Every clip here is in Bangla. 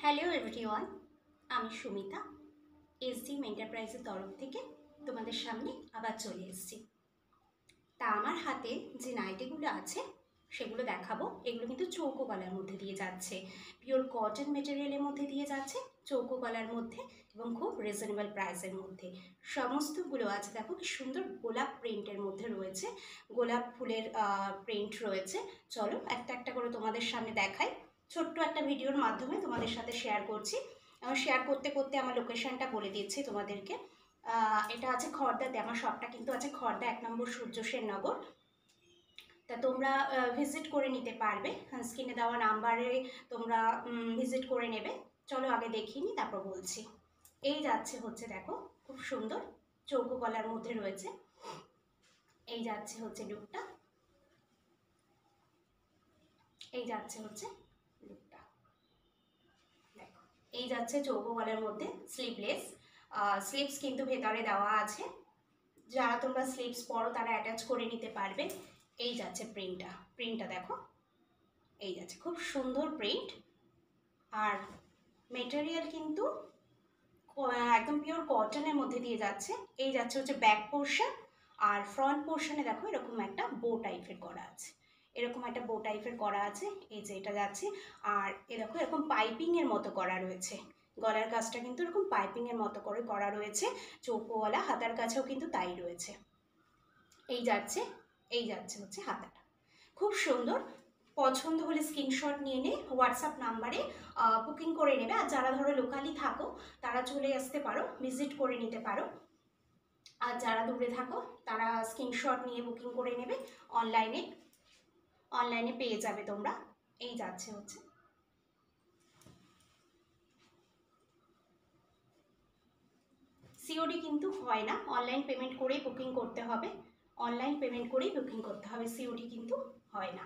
হ্যালো এভরিওয়ান, আমি সুমিতা এসডিএম এন্টারপ্রাইজের তরফ থেকে তোমাদের সামনে আবার চলে এসেছি। তা আমার হাতে যে নাইটিগুলো আছে সেগুলো দেখাবো। এগুলো কিন্তু চৌকো গলার মধ্যে দিয়ে যাচ্ছে, পিওর কটন মেটেরিয়ালের মধ্যে দিয়ে যাচ্ছে, চৌকো গলার মধ্যে এবং খুব রিজনেবল প্রাইসের মধ্যে। সমস্তগুলো আছে, দেখো কি সুন্দর গোলাপ প্রিন্টের মধ্যে রয়েছে, গোলাপ ফুলের প্রিন্ট রয়েছে। চলো একটা একটা করে তোমাদের সামনে দেখাই। ছোট্ট একটা ভিডিওর মাধ্যমে তোমাদের সাথে শেয়ার করছি। শেয়ার করতে করতে আমার লোকেশনটা বলে দিচ্ছি তোমাদেরকে। এটা আছে খড়দাতে, আমার শপটা কিন্তু আছে খড়দা 1 নম্বর সূর্য সেন নগর। তা তোমরা ভিজিট করে নিতে পারবে, স্ক্রিনে দেওয়া নাম্বারে তোমরা ভিজিট করে নেবে। চলো আগে দেখিয়ে নিই, তারপর বলছি। এই যাচ্ছে হচ্ছে, দেখো খুব সুন্দর চৌকো গলার মধ্যে রয়েছে। এই যাচ্ছে হচ্ছে লুকটা, এই যাচ্ছে হচ্ছে লুকটা, দেখো এই যাচ্ছে চৌকো গলার মধ্যে স্লিভলেস। স্লিভস কিন্তু ভেতরে দেওয়া আছে, যারা তোমরা স্লিভস পরো তারা অ্যাটাচ করে নিতে পারবে। এই যাচ্ছে প্রিন্টটা দেখো, এই যাচ্ছে খুব সুন্দর প্রিন্ট। আর মেটেরিয়াল কিন্তু একদম পিওর কটনের মধ্যে দিয়ে যাচ্ছে। এই যাচ্ছে হচ্ছে ব্যাক পোর্শন, আর ফ্রন্ট পোর্শনে দেখো এরকম একটা বো টাইপের করা আছে, এরকম একটা বো টাইপের করা আছে। এই যে এটা যাচ্ছে, আর এ দেখো এরকম পাইপিংয়ের মতো করা রয়েছে। গলার কাজটা কিন্তু এরকম পাইপিংয়ের মতো করে করা রয়েছে, চৌকোওয়ালা হাতার কাছেও কিন্তু তাই রয়েছে। এই যাচ্ছে, এই যাচ্ছে হচ্ছে হাতাটা, খুব সুন্দর। পছন্দ হলে স্ক্রিনশট নিয়ে নে, হোয়াটসঅ্যাপ নাম্বারে বুকিং করে নেবে। আর যারা ধরো লোকালি থাকো তারা চলে আসতে পারো, ভিজিট করে নিতে পারো। আর যারা দূরে থাকো তারা স্ক্রিনশট নিয়ে বুকিং করে নেবে, অনলাইনে পেয়ে যাবে তোমরা। এই যাচ্ছে হচ্ছে, সিওডি কিন্তু হয় না, অনলাইন পেমেন্ট করেই বুকিং করতে হবে, অনলাইন পেমেন্ট করেই বুকিং করতে হবে, সিওডি কিন্তু হয় না।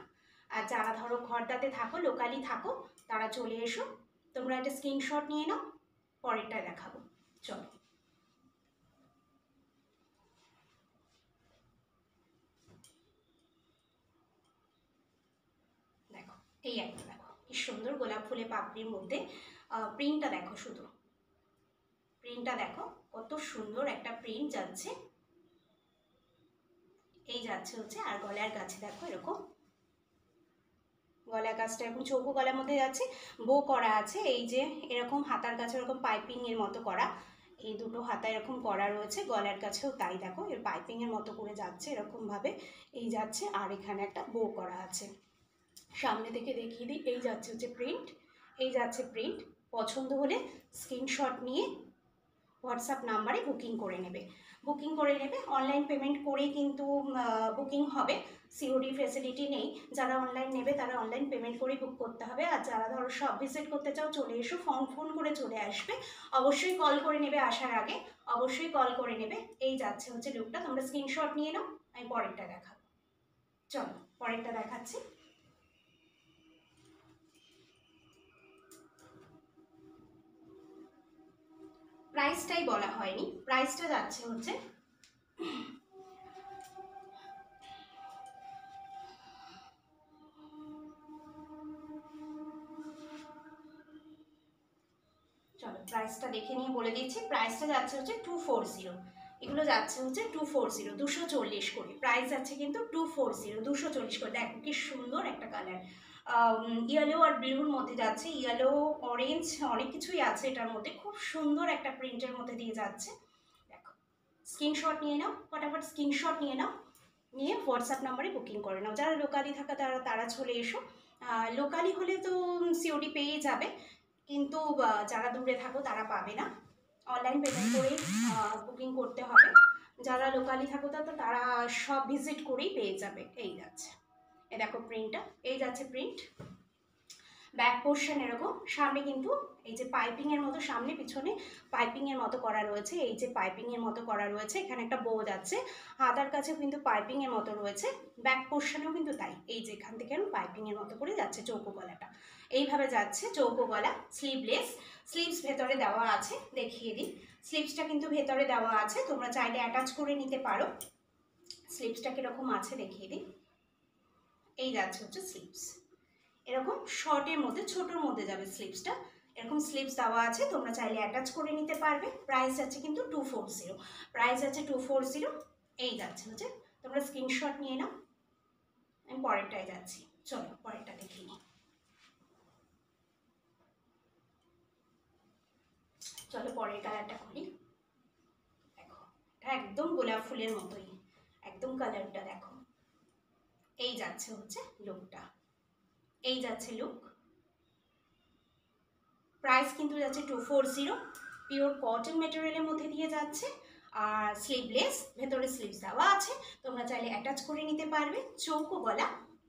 আর যারা ধরো খড়দাতে থাকো, লোকালি থাকো, তারা চলে এসো। তোমরা একটা স্ক্রিনশট নিয়ে নাও, পরেরটা দেখাবো। চলো, দেখো এই একটা, দেখো কি সুন্দর গোলাপ ফুলে পাপড়ির মধ্যে প্রিন্টটা দেখো, শুধু প্রিন্টটা দেখো কত সুন্দর একটা প্রিন্ট যাচ্ছে। এই যাচ্ছে হচ্ছে, আর গলার কাছে দেখো এরকম গলার কাজটা এরকম চৌকো গলার মধ্যে যাচ্ছে, বো করা আছে। এই যে এরকম হাতার কাছে এরকম পাইপিং এর মতো করা, এই দুটো হাতা এরকম করা রয়েছে, গলার কাছেও তাই দেখো এর পাইপিং এর মতো করে যাচ্ছে এরকম ভাবে। এই যাচ্ছে, আর এখানে একটা বো করা আছে। সামনে থেকে দেখিয়ে দিই, এই যাচ্ছে হচ্ছে প্রিন্ট, এই যাচ্ছে প্রিন্ট। পছন্দ হলে স্ক্রিনশট নিয়ে হোয়াটসঅ্যাপ নাম্বারে বুকিং করে নেবে, বুকিং করে নেবে। অনলাইন পেমেন্ট করেই কিন্তু বুকিং হবে, সিওডি ফেসিলিটি নেই। যারা অনলাইন নেবে তারা অনলাইন পেমেন্ট করেই বুক করতে হবে। আর যারা ধরো সব ভিজিট করতে চাও চলে এসো, ফোন করে চলে আসবে, অবশ্যই কল করে নেবে, আসার আগে অবশ্যই কল করে নেবে। এই যাচ্ছে হচ্ছে লুকটা, তোমরা স্ক্রিনশট নিয়ে নাও, আমি পরেরটা দেখাবো। চলো পরেরটা দেখাচ্ছি। প্রাইসটাই বলা হয়নি, প্রাইসটা যাচ্ছে হচ্ছে, চলো প্রাইসটা দেখে নিয়ে বলে দিচ্ছি। প্রাইসটা যাচ্ছে হচ্ছে 240, এগুলো যাচ্ছে হচ্ছে 240, 240 করে প্রাইস যাচ্ছে, কিন্তু 240 240 করে। দেখো কি সুন্দর একটা কালার, ইয়েলো আর ব্লুর মধ্যে যাচ্ছে, ইয়েলো অরেঞ্জ অনেক কিছুই আছে এটার মধ্যে, খুব সুন্দর একটা প্রিন্টের মধ্যে দিয়ে যাচ্ছে। দেখো স্ক্রিনশট নিয়ে নাও, ফটাফট স্ক্রিনশট নিয়ে নাও, নিয়ে হোয়াটসঅ্যাপ নাম্বারে বুকিং করে নাও। যারা লোকালি থাকা তারা চলে এসো, লোকালি হলে তো সিওডি পেয়ে যাবে, কিন্তু যারা দূরে থাকো তারা পাবে না, অনলাইন পেমেন্ট করেই বুকিং করতে হবে। যারা লোকালি থাকো তারা সব ভিজিট করেই পেয়ে যাবে। এই যাচ্ছে, এ দেখো প্রিন্টটা, এই যাচ্ছে প্রিন্ট। ব্যাক পোর্শন এরকম, সামনে কিন্তু এই যে পাইপিং এর মতো, সামনে পিছনে পাইপিং এর মতো করা রয়েছে, এই যে পাইপিং এর মতো করা রয়েছে, এখানে একটা বো যাচ্ছে, হাতার কাছেও কিন্তু পাইপিং এর মতো রয়েছে, ব্যাক পোর্শনেও কিন্তু তাই। এই যে এখান থেকে পাইপিং এর মতো করে যাচ্ছে চৌকো গলাটা, এইভাবে যাচ্ছে চৌকো গলা, স্লিভলেস। স্লিভস ভেতরে দেওয়া আছে, দেখিয়ে দিই, স্লিভসটা কিন্তু ভেতরে দেওয়া আছে, তোমরা চাইলে অ্যাটাচ করে নিতে পারো। স্লিভসটা কিরকম আছে দেখিয়ে দিই, এই যাচ্ছে হচ্ছে স্লিভস, এরকম শর্টের মধ্যে ছোটোর মধ্যে যাবে স্লিভসটা, এরকম স্লিভস দেওয়া আছে, তোমরা চাইলে অ্যাটাচ করে নিতে পারবে। প্রাইস আছে কিন্তু 240, প্রাইস আছে 240। এই যাচ্ছে হচ্ছে, তোমরা স্ক্রিনশট নিয়ে নাও। আমি পরেরটায় যাচ্ছি, চলো পরেরটা দেখে নিই। চলো পরের কালারটা খুলি। দেখো এটা একদম গোলাপ ফুলের মতোই, একদম কালারটা দেখো। এই যাচ্ছে হচ্ছে লুকটা, এই যাচ্ছে লুক। প্রাইস কিন্তু যাচ্ছে 240, পিওর কটন মেটেরিয়ালের মধ্যে দিয়ে যাচ্ছে। আর স্লিভলেস, ভেতরে স্লিভস দেওয়া আছে, তোমরা চাইলে অ্যাটাচ করে নিতে পারবে। চৌকো গলা,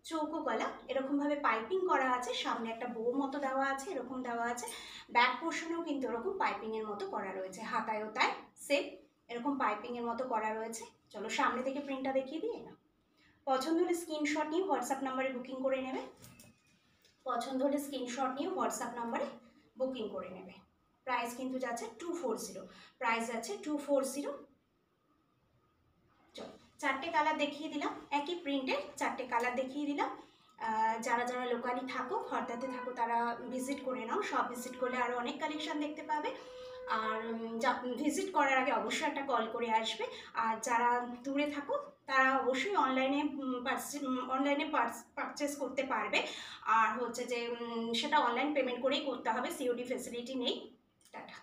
চৌকো গলা, এরকমভাবে পাইপিং করা আছে, সামনে একটা বউ মতো দেওয়া আছে, এরকম দেওয়া আছে। ব্যাক পোর্শনেও কিন্তু এরকম পাইপিংয়ের মতো করা রয়েছে, হাতায়ও তাই সেম এরকম পাইপিংয়ের মতো করা রয়েছে। চলো সামনে থেকে প্রিন্টটা দেখিয়ে দিই না। পছন্দ হলে স্ক্রিনশট নিয়ে হোয়াটসঅ্যাপ নাম্বারে বুকিং করে নেবে, পছন্দ হলে স্ক্রিনশট নিয়ে হোয়াটসঅ্যাপ নাম্বারে বুকিং করে নেবে। প্রাইস কিন্তু যাচ্ছে 240, প্রাইস যাচ্ছে 240। চলো চারটে কালার দেখিয়ে দিলাম, একই প্রিন্টের চারটে কালার দেখিয়ে দিলাম। যারা যারা লোকালি থাকো, খর্দাতে থাকো, তারা ভিজিট করে নাও। সব ভিজিট করলে আরও অনেক কালেকশান দেখতে পাবে। আর ভিজিট করার আগে অবশ্যই একটা কল করে আসবে। আর যারা দূরে থাকো তারা অবশ্যই অনলাইনে পারচেস করতে পারবে। আর হচ্ছে যে সেটা অনলাইন পেমেন্ট করেই করতে হবে, সিওডি ফেসিলিটি নেই। টাটা।